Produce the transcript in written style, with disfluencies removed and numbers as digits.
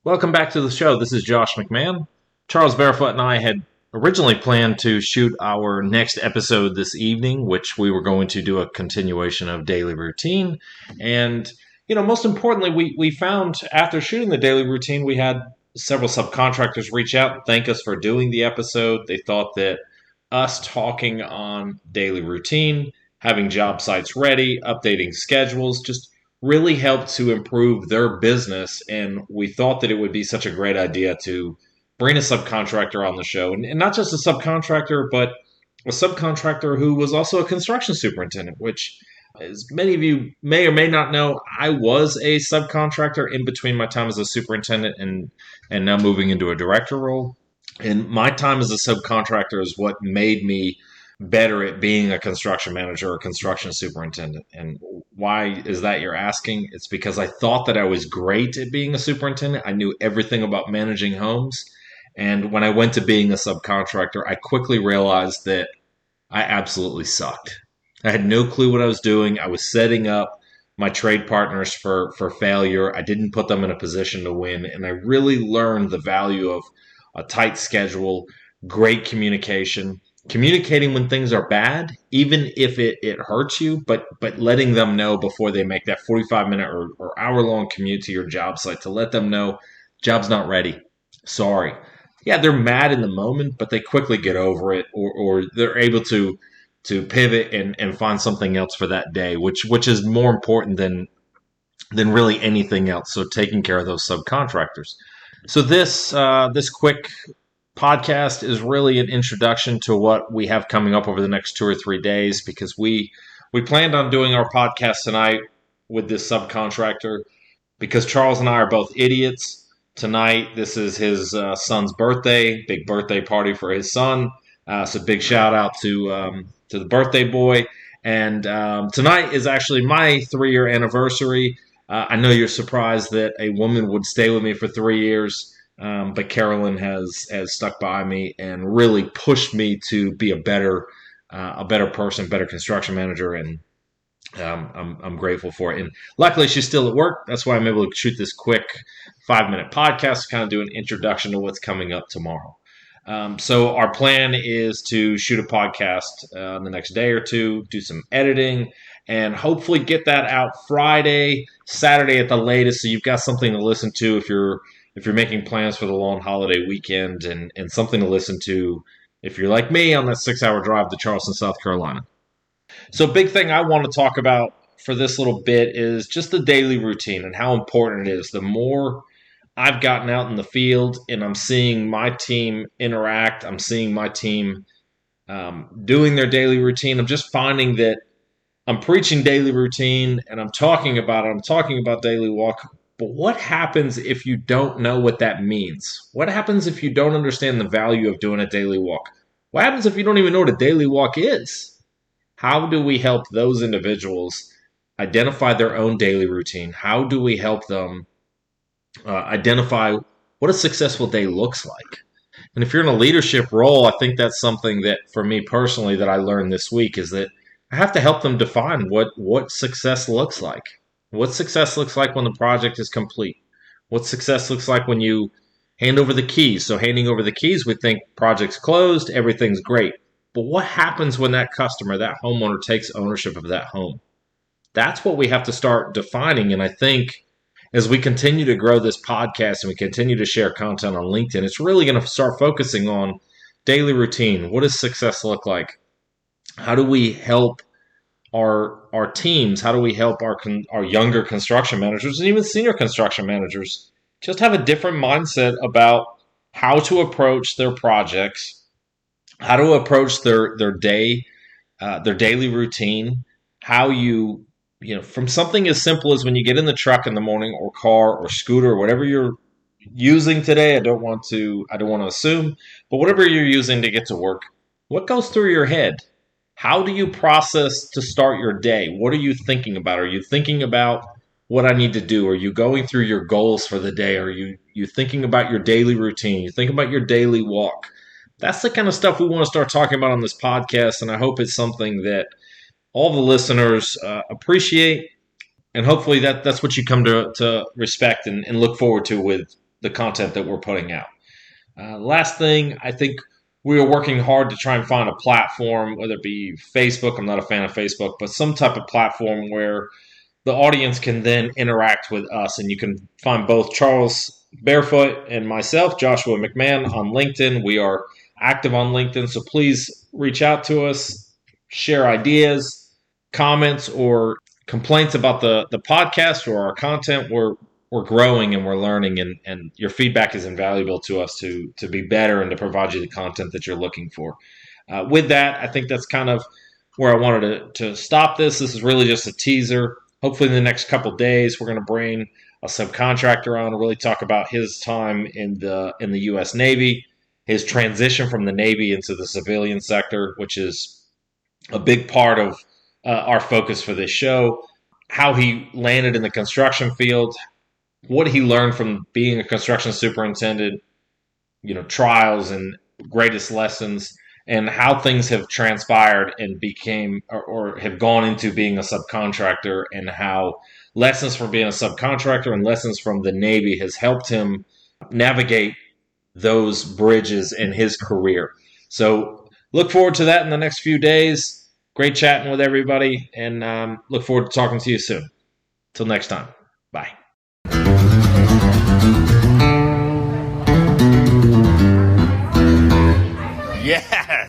Welcome back to the show. This is Josh McMahon. Charles Barefoot and I had originally planned to shoot our next episode this evening, which we were going to do a continuation of Daily Routine. And, most importantly, we found after shooting the Daily Routine, we had several subcontractors reach out and thank us for doing the episode. They thought that us talking on Daily Routine, having job sites ready, updating schedules, just really helped to improve their business. And we thought that it would be such a great idea to bring a subcontractor on the show. And not just a subcontractor, but a subcontractor who was also a construction superintendent, which, as many of you may or may not know, I was a subcontractor in between my time as a superintendent and now moving into a director role. And my time as a subcontractor is what made me better at being a construction manager or construction superintendent. And why is that, you're asking? It's because I thought that I was great at being a superintendent. I knew everything about managing homes. And when I went to being a subcontractor, I quickly realized that I absolutely sucked. I had no clue what I was doing. I was setting up my trade partners for failure. I didn't put them in a position to win. And I really learned the value of a tight schedule, great communicating when things are bad, even if it hurts you, but letting them know before they make that 45-minute or hour-long commute to your job site, to let them know, job's not ready. Sorry. Yeah, they're mad in the moment, but they quickly get over it, or they're able to pivot and find something else for that day, which is more important than really anything else. So taking care of those subcontractors. So this quick podcast is really an introduction to what we have coming up over the next 2 or 3 days, because we planned on doing our podcast tonight with this subcontractor because Charles and I are both idiots. Tonight, this is his son's birthday, big birthday party for his son. So big shout out to the birthday boy. And tonight is actually my 3-year anniversary. I know you're surprised that a woman would stay with me for 3 years. But Carolyn has stuck by me and really pushed me to be a better person, better construction manager, and I'm grateful for it. And luckily, she's still at work. That's why I'm able to shoot this quick 5-minute podcast to kind of do an introduction to what's coming up tomorrow. So our plan is to shoot a podcast the next day or two, do some editing, and hopefully get that out Friday, Saturday at the latest, so you've got something to listen to if you're making plans for the long holiday weekend, and something to listen to if you're like me on that 6-hour drive to Charleston, South Carolina. So big thing I want to talk about for this little bit is just the daily routine and how important it is. The more I've gotten out in the field and I'm seeing my team interact, I'm seeing my team doing their daily routine, I'm just finding that I'm preaching daily routine and I'm talking about it. I'm talking about daily walk. But what happens if you don't know what that means? What happens if you don't understand the value of doing a daily walk? What happens if you don't even know what a daily walk is? How do we help those individuals identify their own daily routine? How do we help them identify what a successful day looks like? And if you're in a leadership role, I think that's something that, for me personally, that I learned this week, is that I have to help them define what success looks like. What success looks like when the project is complete. What success looks like when you hand over the keys. So handing over the keys, we think project's closed, everything's great. But what happens when that customer, that homeowner, takes ownership of that home? That's what we have to start defining. And I think as we continue to grow this podcast and we continue to share content on LinkedIn, it's really going to start focusing on daily routine. What does success look like? How do we help our teams? How do we help our younger construction managers and even senior construction managers just have a different mindset about how to approach their projects, how to approach their day, their daily routine, how you from something as simple as when you get in the truck in the morning, or car or scooter or whatever you're using today. I don't want to assume, but whatever you're using to get to work, what goes through your head? How do you process to start your day? What are you thinking about? Are you thinking about what I need to do? Are you going through your goals for the day? Are you thinking about your daily routine? You think about your daily walk? That's the kind of stuff we want to start talking about on this podcast, and I hope it's something that all the listeners appreciate, and hopefully that's what you come to respect and look forward to with the content that we're putting out. Last thing, I think we are working hard to try and find a platform, whether it be Facebook. I'm not a fan of Facebook, but some type of platform where the audience can then interact with us, and you can find both Charles Barefoot and myself, Joshua McMahon, on LinkedIn. We are active on LinkedIn, so please reach out to us, share ideas, comments, or complaints about the podcast or our content. We're growing and we're learning, and your feedback is invaluable to us to be better and to provide you the content that you're looking for. With that, I think that's kind of where I wanted to stop this. This is really just a teaser. Hopefully in the next couple of days, we're going to bring a subcontractor on to really talk about his time in the U.S. Navy, his transition from the Navy into the civilian sector, which is a big part of our focus for this show, how he landed in the construction field, what he learned from being a construction superintendent, trials and greatest lessons, and how things have transpired and became or have gone into being a subcontractor, and how lessons from being a subcontractor and lessons from the Navy has helped him navigate those bridges in his career. So look forward to that in the next few days. Great chatting with everybody, and look forward to talking to you soon. Till next time. Bye. Yeah.